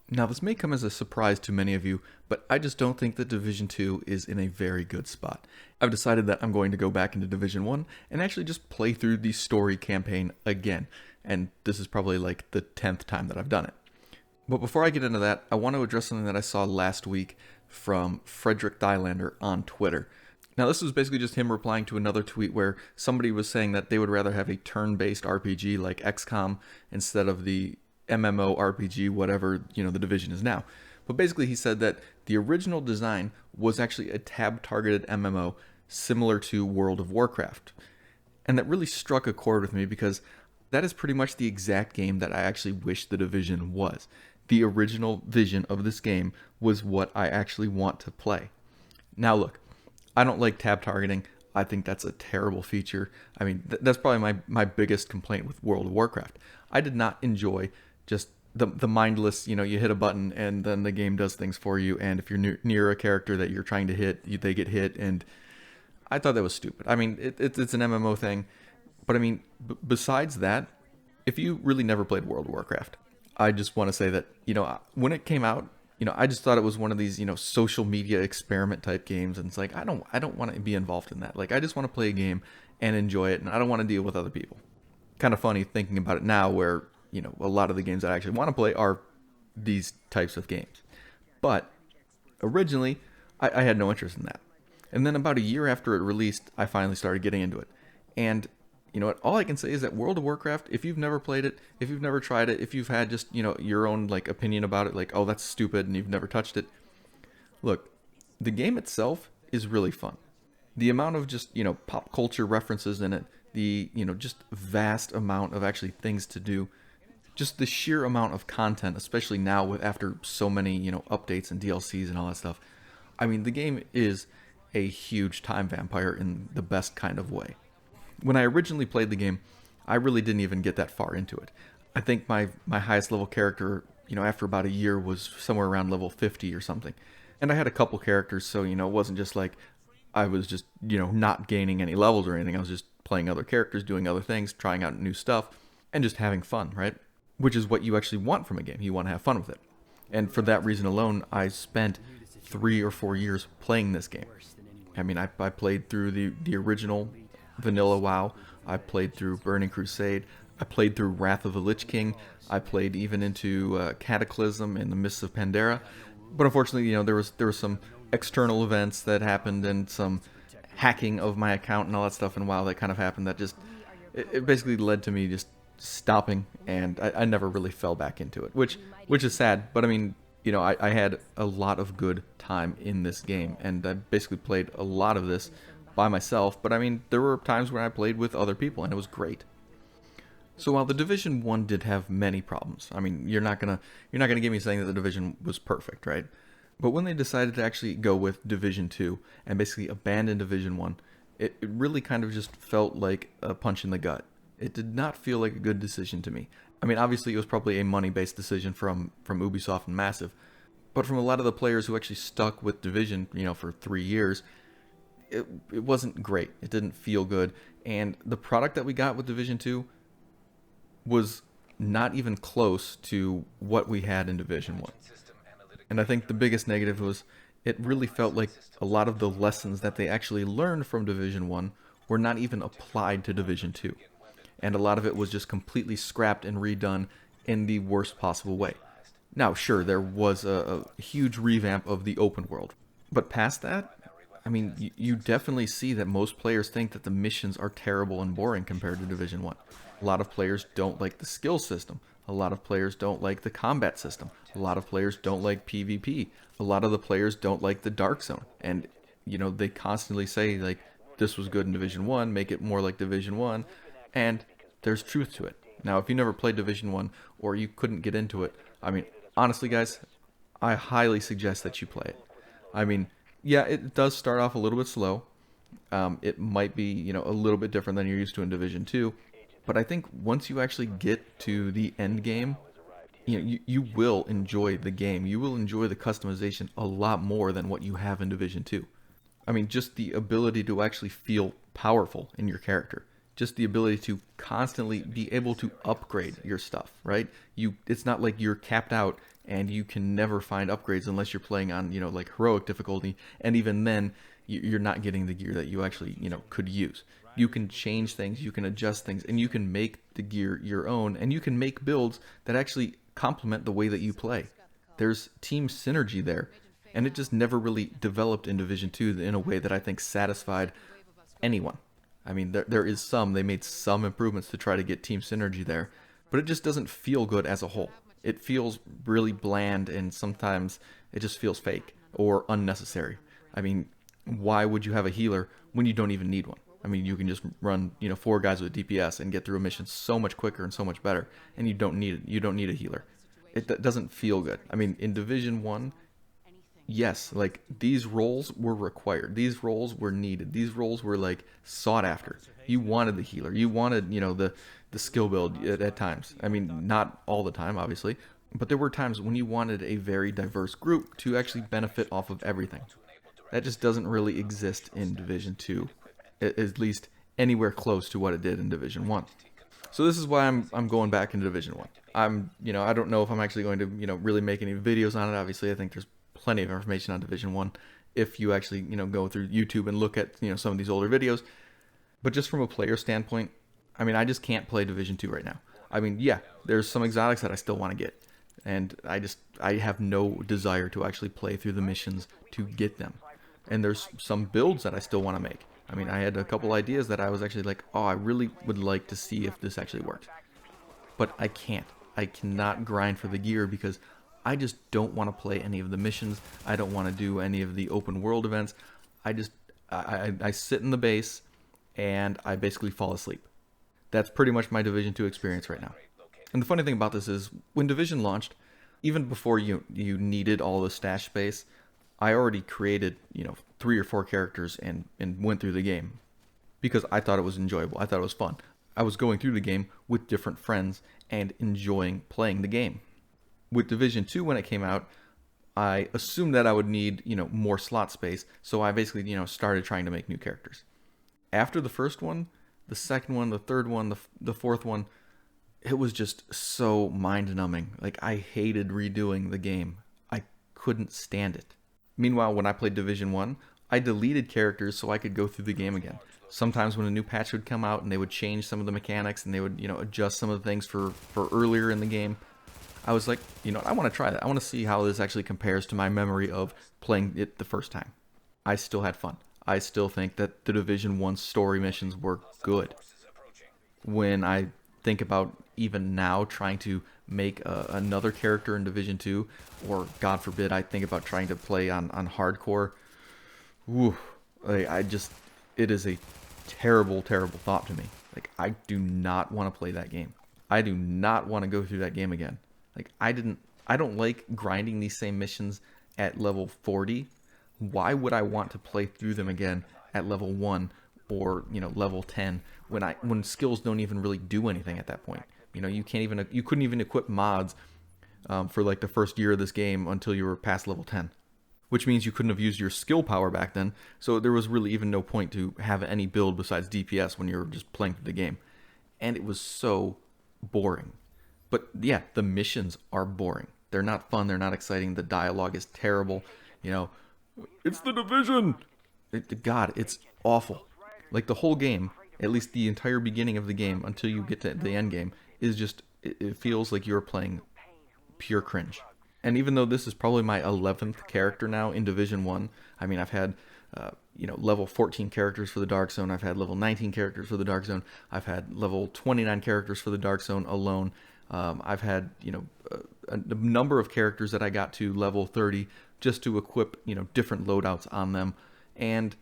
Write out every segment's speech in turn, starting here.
Now, this may come as a surprise to many of you, but I just don't think that Division 2 is in a very good spot. I've decided that I'm going to go back into Division 1 and actually just play through the story campaign again. And this is probably like the 10th time that I've done it. But before I get into that, I want to address something that I saw last week from Fredrik on Twitter. Now, this was basically just him replying to another tweet where somebody was saying that they would rather have a turn-based RPG like XCOM instead of the MMORPG, whatever, the Division is now. But basically he said that the original design was actually a tab-targeted MMO similar to World of Warcraft. And that really struck a chord with me because that is pretty much the exact game that I actually wish the Division was. The original vision of this game was what I actually want to play. Now look, I don't like tab targeting. I think that's a terrible feature. I mean, that's probably my biggest complaint with World of Warcraft. I did not enjoy just the mindless, you hit a button and then the game does things for you, and if you're near a character that you're trying to hit, they get hit, and I thought that was stupid. I mean, it's an MMO thing, but I mean, besides that, if you really never played World of Warcraft, I just want to say that, when it came out, I just thought it was one of these, social media experiment type games, and it's like, I don't want to be involved in that. Like, I just want to play a game and enjoy it, and I don't want to deal with other people. Kind of funny thinking about it now where, a lot of the games that I actually want to play are these types of games. But originally, I had no interest in that. And then about a year after it released, I finally started getting into it. And you know what? All I can say is that World of Warcraft, if you've never played it, if you've never tried it, if you've had just, your own like opinion about it, like, oh, that's stupid and you've never touched it. Look, the game itself is really fun. The amount of just, pop culture references in it, the, just vast amount of actually things to do, just the sheer amount of content, especially now with after so many, updates and DLCs and all that stuff. I mean, the game is a huge time vampire in the best kind of way. When I originally played the game, I really didn't even get that far into it. I think my highest level character, after about a year was somewhere around level 50 or something. And I had a couple characters, so, it wasn't just like I was just, not gaining any levels or anything. I was just playing other characters, doing other things, trying out new stuff, and just having fun, right? Which is what you actually want from a game. You want to have fun with it. And for that reason alone, I spent 3 or 4 years playing this game. I mean, I played through the original vanilla WoW. I played through Burning Crusade. I played through Wrath of the Lich King. I played even into Cataclysm and the Mists of Pandaria. But unfortunately, there was some external events that happened and some hacking of my account and all that stuff in WoW that kind of happened that just it basically led to me just stopping, and I never really fell back into it, which is sad. But I mean, I had a lot of good time in this game, and I basically played a lot of this by myself. But I mean, there were times when I played with other people, and it was great. So while the Division 1 did have many problems, I mean, you're not gonna get me saying that the Division was perfect, right? But when they decided to actually go with Division 2 and basically abandon Division 1, it really kind of just felt like a punch in the gut. It did not feel like a good decision to me. I mean, obviously it was probably a money-based decision from Ubisoft and Massive, but from a lot of the players who actually stuck with Division, for 3 years, it wasn't great. It didn't feel good, and the product that we got with Division 2 was not even close to what we had in Division 1. And I think the biggest negative was it really felt like a lot of the lessons that they actually learned from Division 1 were not even applied to Division 2. And a lot of it was just completely scrapped and redone in the worst possible way. Now, sure, there was a huge revamp of the open world. But past that, I mean, you definitely see that most players think that the missions are terrible and boring compared to Division 1. A lot of players don't like the skill system. A lot of players don't like the combat system. A lot of players don't like PvP. A lot of the players don't like the Dark Zone. And, they constantly say, like, this was good in Division 1, make it more like Division 1. And there's truth to it. Now, if you never played Division 1 or you couldn't get into it, I mean, honestly, guys, I highly suggest that you play it. I mean, yeah, it does start off a little bit slow. It might be, a little bit different than you're used to in Division 2. But I think once you actually get to the end game, you will enjoy the game. You will enjoy the customization a lot more than what you have in Division 2. I mean, just the ability to actually feel powerful in your character. Just the ability to constantly be able to upgrade your stuff, right? It's not like you're capped out and you can never find upgrades unless you're playing on, you know, like heroic difficulty, and even then you're not getting the gear that you actually, you know, could use. You can change things, you can adjust things, and you can make the gear your own, and you can make builds that actually complement the way that you play. There's team synergy there, and it just never really developed in Division 2 in a way that I think satisfied anyone. I mean, there is some, they made some improvements to try to get team synergy there, but it just doesn't feel good as a whole. It feels really bland, and sometimes it just feels fake or unnecessary. I mean, why would you have a healer when you don't even need one? I mean, you can just run, you know, 4 guys with DPS and get through a mission so much quicker and so much better, and you don't need it. You don't need a healer. It doesn't feel good. I mean, in Division 1, yes, like, these roles were required. These roles were needed. These roles were, like, sought after. You wanted the healer. You wanted, you know, the skill build at times. I mean, not all the time, obviously, but there were times when you wanted a very diverse group to actually benefit off of everything. That just doesn't really exist in Division 2, at least anywhere close to what it did in Division 1. So this is why I'm going back into Division 1. You know, I don't know if I'm actually going to, you know, really make any videos on it. Obviously, I think there's plenty of information on Division 1 if you actually, you know, go through YouTube and look at, you know, some of these older videos. But just from a player standpoint, I mean, I just can't play Division 2 right now. I mean, yeah, there's some exotics that I still want to get, and I have no desire to actually play through the missions to get them. And there's some builds that I still want to make. I mean, I had a couple ideas that I was actually like, oh, I really would like to see if this actually works. But I can't. I cannot grind for the gear because I just don't want to play any of the missions. I don't want to do any of the open world events. I sit in the base and I basically fall asleep. That's pretty much my Division 2 experience right now. And the funny thing about this is, when Division launched, even before you needed all the stash space, I already created, you know, 3 or 4 characters and went through the game because I thought it was enjoyable. I thought it was fun. I was going through the game with different friends and enjoying playing the game. With Division 2, when it came out, I assumed that I would need, you know, more slot space, so I basically, you know, started trying to make new characters. After the first one, the second one, the third one, the fourth one, it was just so mind-numbing. Like, I hated redoing the game. I couldn't stand it. Meanwhile, when I played Division 1, I deleted characters so I could go through the game again. Sometimes when a new patch would come out and they would change some of the mechanics and they would, you know, adjust some of the things for earlier in the game, I was like, you know, I want to try that. I want to see how this actually compares to my memory of playing it the first time. I still had fun. I still think that the Division 1 story missions were good. When I think about even now trying to make another character in Division 2, or God forbid I think about trying to play on hardcore, it is a terrible, terrible thought to me. Like, I do not want to play that game. I do not want to go through that game again. Like, I don't like grinding these same missions at level 40. Why would I want to play through them again at level 1 or, you know, level 10 when skills don't even really do anything at that point? You know, you couldn't even equip mods for like the first year of this game until you were past level 10, which means you couldn't have used your skill power back then. So there was really even no point to have any build besides DPS when you were just playing through the game. And it was so boring. But yeah, the missions are boring. They're not fun. They're not exciting. The dialogue is terrible. You know, it's the Division. God, it's awful. Like, the whole game, at least the entire beginning of the game until you get to the end game, is just, it feels like you're playing pure cringe. And even though this is probably my 11th character now in Division 1, I mean, I've had, level 14 characters for the Dark Zone. I've had level 19 characters for the Dark Zone. I've had level 29 characters for the Dark Zone alone. I've had, a number of characters that I got to level 30 just to equip, different loadouts on them. And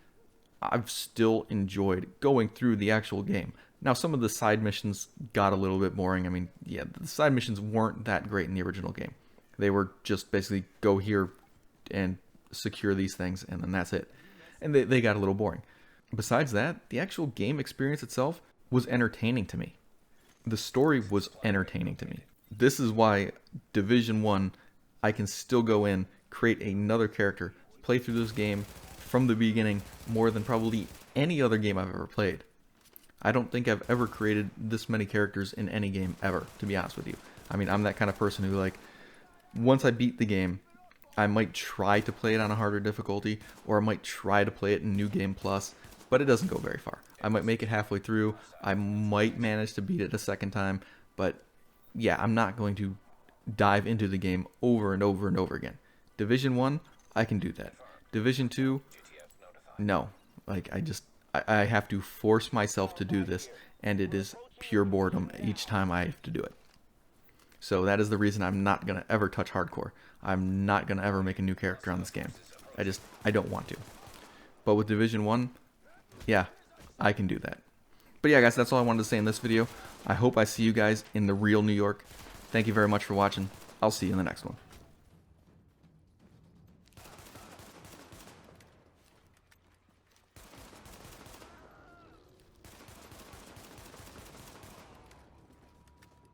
I've still enjoyed going through the actual game. Now, some of the side missions got a little bit boring. I mean, yeah, the side missions weren't that great in the original game. They were just basically go here and secure these things, and then that's it. And they got a little boring. Besides that, the actual game experience itself was entertaining to me. The story was entertaining to me. This is why Division 1, I can still go in, create another character, play through this game from the beginning more than probably any other game I've ever played. I don't think I've ever created this many characters in any game ever, to be honest with you. I mean, I'm that kind of person who, once I beat the game, I might try to play it on a harder difficulty, or I might try to play it in New Game Plus, but it doesn't go very far. I might make it halfway through, I might manage to beat it a second time, but yeah, I'm not going to dive into the game over and over and over again. Division 1, I can do that. Division 2, no. Like, I have to force myself to do this, and it is pure boredom each time I have to do it. So that is the reason I'm not going to ever touch hardcore. I'm not going to ever make a new character on this game. I don't want to. But with Division 1, yeah, I can do that. But yeah, guys, that's all I wanted to say in this video. I hope I see you guys in the real New York. Thank you very much for watching. I'll see you in the next one.